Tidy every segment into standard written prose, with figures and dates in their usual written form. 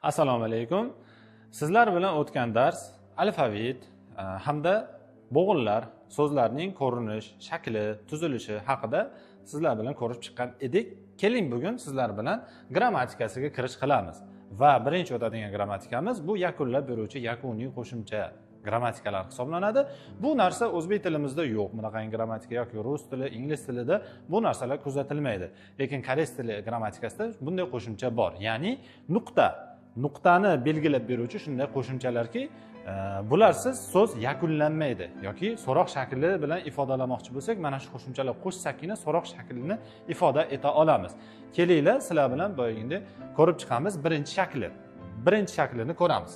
Assalomu alaykum. Sizlar bilan o'tgan dars alfavit hamda bo'g'inlar, so'zlarning ko'rinish, shakli, tuzilishi haqida sizlar bilan ko'rib chiqqan edik. Keling bugun sizlar bilan grammatikasiga kirish qilamiz. Va birinchi o'tadigan grammatikamiz bu yakunlab beruvchi yakuniy qo'shimcha grammatikalar hisoblanadi. Bu narsa o'zbek tilimizda yo'q. Bunaqangi grammatika yoki rus tili, ingliz tilida bu narsalar kuzatilmaydi. Lekin koreys tili grammatikasida bunday qo'shimcha bor. Ya'ni nuqtani belgilab beruvchi shunday qo'shimchalarki, bularsiz so'z yakunlanmaydi yoki so'roq shakli bilan ifodalamoqchi bo'lsak, mana shu qo'shimchalar qo'shsakgina so'roq shaklini ifoda eta olamiz. Kelinglar, sizlar bilan boyagina ko'rib chiqamiz birinchi shakli. Birinchi shaklini ko'ramiz.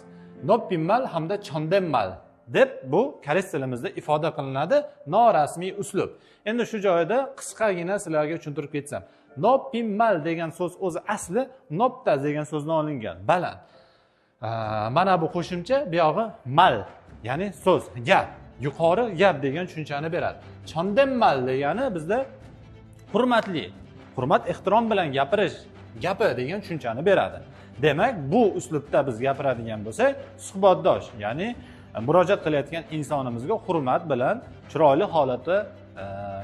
Noppimal hamda chondemmal deb bu koreys tilimizda ifoda qilinadi, norasmiy uslub. Endi shu joyda qisqagina sizlarga tushuntirib ketsam, noppimal degan so'z o'zi asli nopta degan so'zdan olingan, baland. Mana bu qo'shimcha bu yog'i mal, ya'ni so'z, gap, yuqori gap degan tushunchani beradi. Chondemmal degani bizda hurmatli, hurmat ehtirom bilan gapirish, gapi degan tushunchani beradi. Demak, bu uslubda biz gapiradigan bo'lsak, suhbatdosh, ya'ni murojaat qilayotgan insonimizga hurmat bilan chiroyli holatda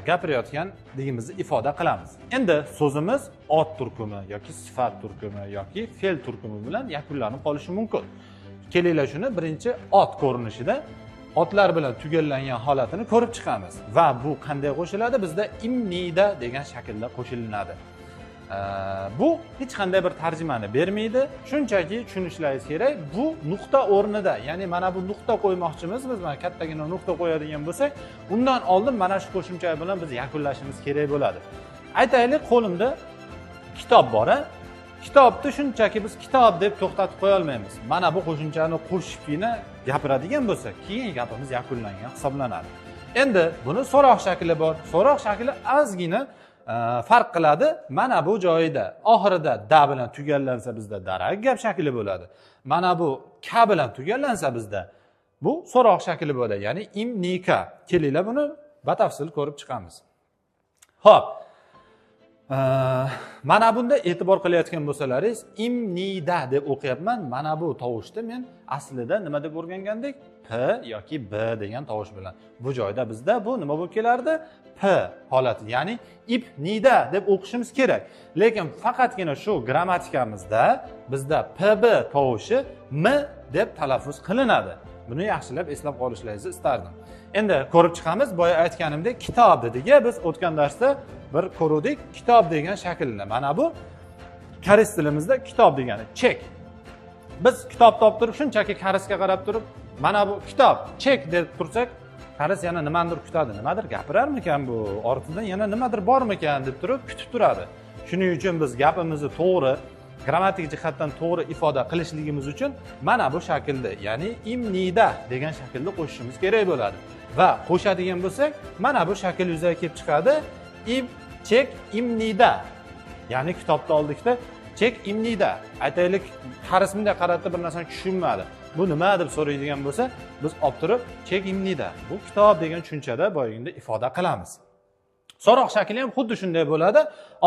gapirayotganligimizni ifoda qilamiz. Endi so'zimiz ot turkumi yoki sifat turkumi yoki fe'l turkumi bilan yakunlanib qolishi mumkin. Kelinglar shuni birinchi ot ko'rinishida otlar bilan tugallangan holatini ko'rib chiqamiz. Va bu qanday qo'shiladi? Bizda imnida degan shaklda qo'shilinadi. Bu hech qanday bir tarjimani bermaydi. Shunchaki tushunishlaringiz kerak, bu nuqta o'rnida, ya'ni mana bu nuqta qo'ymoqchimiz, biz mana kattagina nuqta qo'yadigan bo'lsak, undan oldin mana shu qo'shimcha bilan biz yakunlashimiz kerak bo'ladi. Aytaylik, qo'limda kitob bor. Kitobni shunchaki biz kitob deb to'xtatib qo'ya olmaymiz. Mana bu qo'shimchani qo'shibgina gapiradigan bo'lsak, keyin gapimiz yakunlangan hisoblanadi. Endi buni so'roq shakli bor. So'roq shakli ozgina farq qiladi. Mana bu joyida oxirida da bilan tugallansa bizda darak gap shakli bo'ladi. Mana bu ka bilan tugallansa bizda bu so'roq shakli bo'ladi, ya'ni imnika. Kelinglar buni batafsil ko'rib chiqamiz. Xo'p. Mana bunda e'tibor qilayotgan bo'lsalaringiz, imnida deb o'qiyapman. Mana bu tovushni men aslida nima deb o'rgangandik? P yoki B degan tovush bilan. Bu joyda bizda bu nima bo'lib kelardi? P holati, ya'ni ibnida deb o'qishimiz kerak. Lekin faqatgina shu grammatikamizda bizda PB tovushi M deb talaffuz qilinadi. Buni yaxshilab eslab qolishlaringizni istardim. Endi ko'rib chiqamiz. Boya aytganimdek, kitob dedik. Biz o'tgan darsda bir ko'rdik kitob degan shaklni. Mana bu koreys tilimizda kitob degani chek. Biz kitob topib turib shunchaki koreysga qarab turib, mana bu kitob chek deb tursak, koreys yana nimadir kutadi, nimadir gapirarmikan bu, ortidan yana nimadir bormikan deb turib kutib turadi. Shuning uchun biz gapimizni to'g'ri, grammatik jihatdan to'g'ri ifoda qilishligimiz uchun mana bu shaklda, ya'ni imnida degan shaklda qo'shishimiz kerak bo'ladi. Va qo'shadigan bo'lsak, mana bu shakl yuzaga kelib chiqadi. Chek imnida. Ya'ni kitobda oldikda chek imnida. Aytaylik, qaris bunday qaratdi, bir narsani tushunmadi. Bu nima deb so'raydigan bo'lsa, biz olib turib chek imnida. Bu kitob degan tushunchada boyagina ifoda qilamiz. So'roq shakli ham xuddi shunday bo'ladi.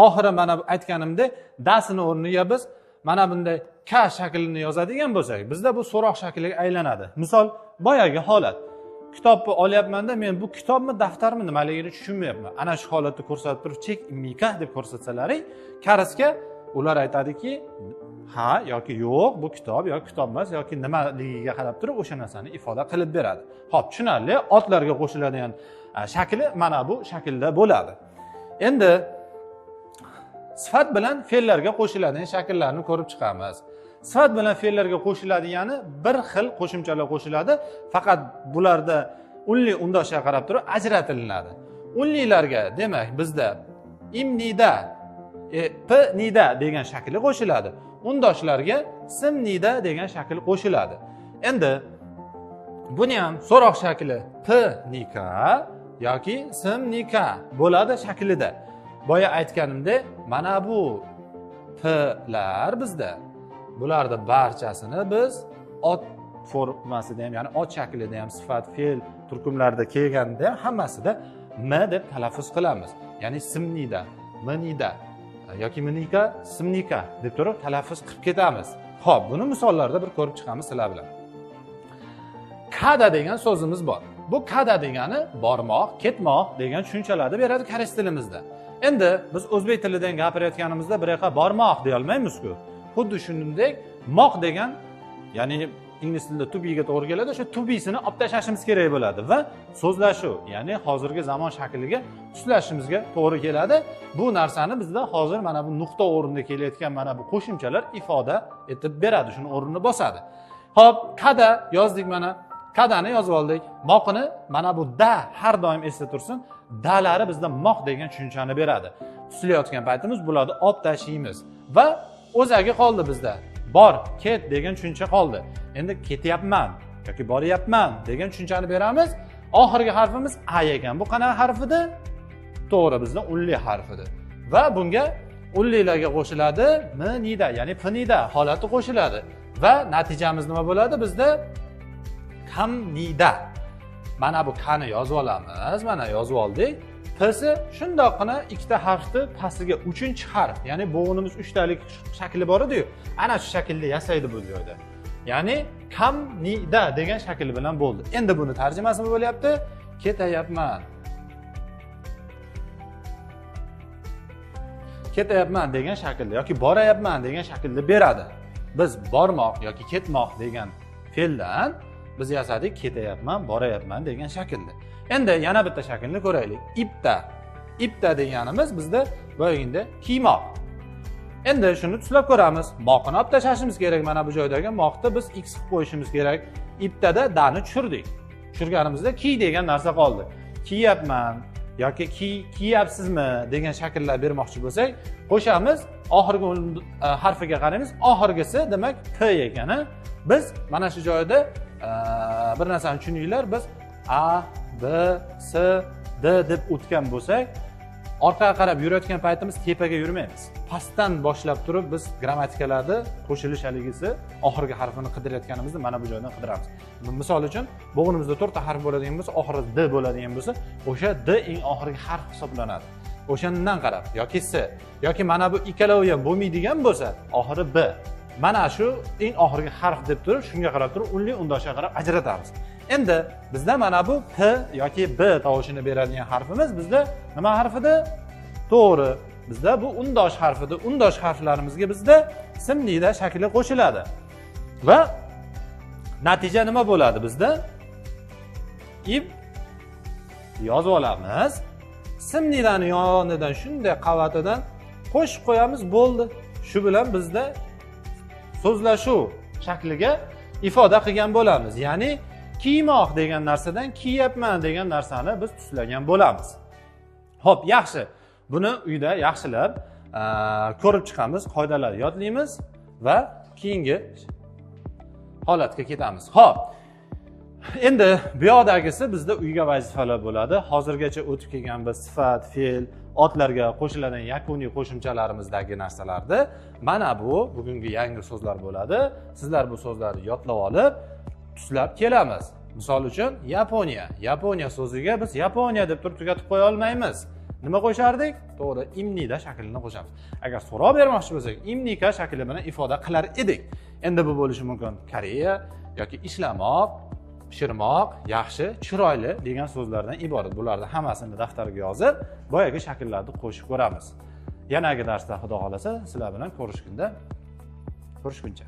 Oxiri mana bu aytganimdek, dasini o'rniga biz mana bunday ka shaklini yozadigan bo'lsak, bizda bu so'roq shakliga aylanadi. Misol, boyagi holat. Kitobni olyapmanda, men bu kitobmi, daftarmi nimaligini tushunmayapman. Ana shu holatni ko'rsatib turib chek imnika deb ko'rsatsalari, koreysga ular aytadiki, ha yoki yo'q, bu kitob yoki kitob emas yoki nimaligiga qarab turib o'sha narsani ifoda qilib beradi. Xo'p, tushunarli. Otlarga qo'shiladigan shakli mana bu shaklda bo'ladi. Endi sifat bilan fe'llarga qo'shiladigan shakllarni ko'rib chiqamiz. Sifat bilan fe'llarga qo'shiladigani bir xil qo'shimchalar qo'shiladi, faqat bularda unli undoshga qarab turib ajratilinadi. Unlilarga, demak, bizda imnida, pnida degan shakli qo'shiladi. Undoshlarga simnida degan shakl qo'shiladi. Endi buni ham so'roq shakli pnika yoki simnika bo'ladi shaklida. Boya aytganimdek, mana bu plar bizda, bularda barchasini biz ot formasida ham, ya'ni ot shaklida ham, sifat, fe'l turkumlarida kelganda ham hammasida m deb talaffuz qilamiz. Ya'ni simnida, mnida yoki mnika, simnika deb turib talaffuz qilib ketamiz. Xo'p, buni misollarda bir ko'rib chiqamiz sizlar bilan. Kada degan so'zimiz bor. Bu kada degani bormoq, ketmoq degan tushunchalarni beradi koreys tilimizda. Endi biz o'zbek tilidan gapirayotganimizda bir yoqqa bormoq deya olmaymiz-ku. Xuddi shuningdek moq degan, ya'ni ingliz tilida to be ga to'g'ri keladi, o'sha to be'sini olib tashlashimiz kerak bo'ladi va so'zlashuv, ya'ni hozirgi zamon shakliga tushirishimizga to'g'ri keladi. Bu narsani bizda hozir mana bu nuqta o'rnida kelayotgan mana bu qo'shimchalar ifoda etib beradi, shuni o'rnini bosadi. Xo'p, kada yozdik mana. Kadani yozib oldik. Moqni mana bu da har doim esda tursin. Dalari bizda moq degan tushunchani beradi. Tusilayotgan paytimiz bularni olib tashlaymiz va o'zagi qoldi bizda. Bor, ket degan tushuncha qoldi. Endi ketyapman yoki boryapman degan tushunchani beramiz. Oxirgi harfimiz a ekan. Bu qanaqa harf edi? To'g'ri, bizda unli harf edi. Va bunga unlilarga qo'shiladi m nida, ya'ni p nida holati qo'shiladi. Va natijamiz nima bo'ladi? Bizda kam nida. Mana bu kani yozib olamiz. Mana yozib oldik. P'si shundoqqina ikkita harfni pastiga 3-harf, ya'ni bo'g'inimiz 3 talik shakli bor edi-yu. Ana shu shaklda yasaydi bu joyda. Ya'ni kam nida degan shakl bilan bo'ldi. Endi buni tarjimasi nima bo'lyapti? Ketayapman. Ketayapman degan shaklda yoki borayapman degan shaklda beradi. Biz bormoq yoki ketmoq degan fe'ldan biz yasadik ketayapman, borayapman degan shaklda. Endi yana bitta shaklni ko'raylik. Ipta. Ipta deganimiz bizda boyagida kiymoq. Endi shuni tushunib ko'ramiz. Moqni olib tashlashimiz kerak. Mana bu joydagi moqni biz x qilib qo'yishimiz kerak. Iptada dani tushirdik. Tushirganimizda kiy degan narsa qoldi. Kiyapman yoki kiyapsizmi degan shakllar bermoqchi bo'lsak, qo'shamiz. Oxirgi harfiga qaraymiz. Oxirgisi demak p ekani. Biz mana shu joyda bir narsani tushuninglar, biz a, b, s, d deb o'tgan bo'lsak, orqaga qarab yurayotgan paytimiz tepaga yurmaymiz. Pastdan boshlab turib biz grammatikalarda qo'shilish haligisi oxirgi harfini qidirayotganimizda mana bu joydan qidiramiz. Misol uchun, bo'g'inimizda 4 ta harf bo'ladigan bo'lsa, oxiri d bo'ladigan bo'lsa, o'sha d eng oxirgi harf hisoblanadi. O'shandan qarab yoki s yoki mana bu ikkalovi ham bo'lmaydigan bo'lsa, oxiri b. Mana shu eng oxirgi harf deb turib, shunga qarab turib, unli undoshiga qarab ajratamiz. Endi bizda mana bu p yoki b tovushini beradigan harfimiz bizda nima harfida? To'g'ri. Bizda bu undosh harfida. Undosh harflarimizga bizda simlida shakli qo'shiladi. Va natija nima bo'ladi bizda? Ib yozib olamiz. Simlidani yonidan shunday qavatidan qo'shib qo'yamiz, bo'ldi. Shu bilan bizda so'zlashuv shakliga ifoda qilgan bo'lamiz. Ya'ni kiymoq degan narsadan kiyapman degan narsani biz tuslagan bo'lamiz. Xo'p, yaxshi. Buni uyda yaxshilab ko'rib chiqamiz, qoidalarni yodlaymiz va keyingi holatga ketamiz. Xo'p. Endi bu yoqdagisi bizda uyga vazifalar bo'ladi. Hozirgacha o'tib kelgan biz sifat, fe'l, otlarga qo'shiladigan yakuniy qo'shimchalarimizdagi narsalarni mana bu bugungi yangi so'zlar bo'ladi. Sizlar bu so'zlarni yodlab olib, tuslab kelamiz. Misol uchun Yaponiya. Yaponiya so'ziga biz Yaponiya deb turib tugatib qo'ya olmaymiz. Nima qo'shardik? To'g'ri, imnida shaklini qo'shamiz. Agar so'roq bermoqchi bo'lsak, imnika shakli bilan ifoda qilar edik. Endi bu bo'lishi mumkin Koreya yoki ishlamoq, pishirmoq, yaxshi, chiroyli degan so'zlardan iborat. Bularni hammasini daftarga yozib, boyagi shakllarni qo'shib ko'ramiz. Yanagi darsda Xudo xolasa sizlar bilan ko'rishguncha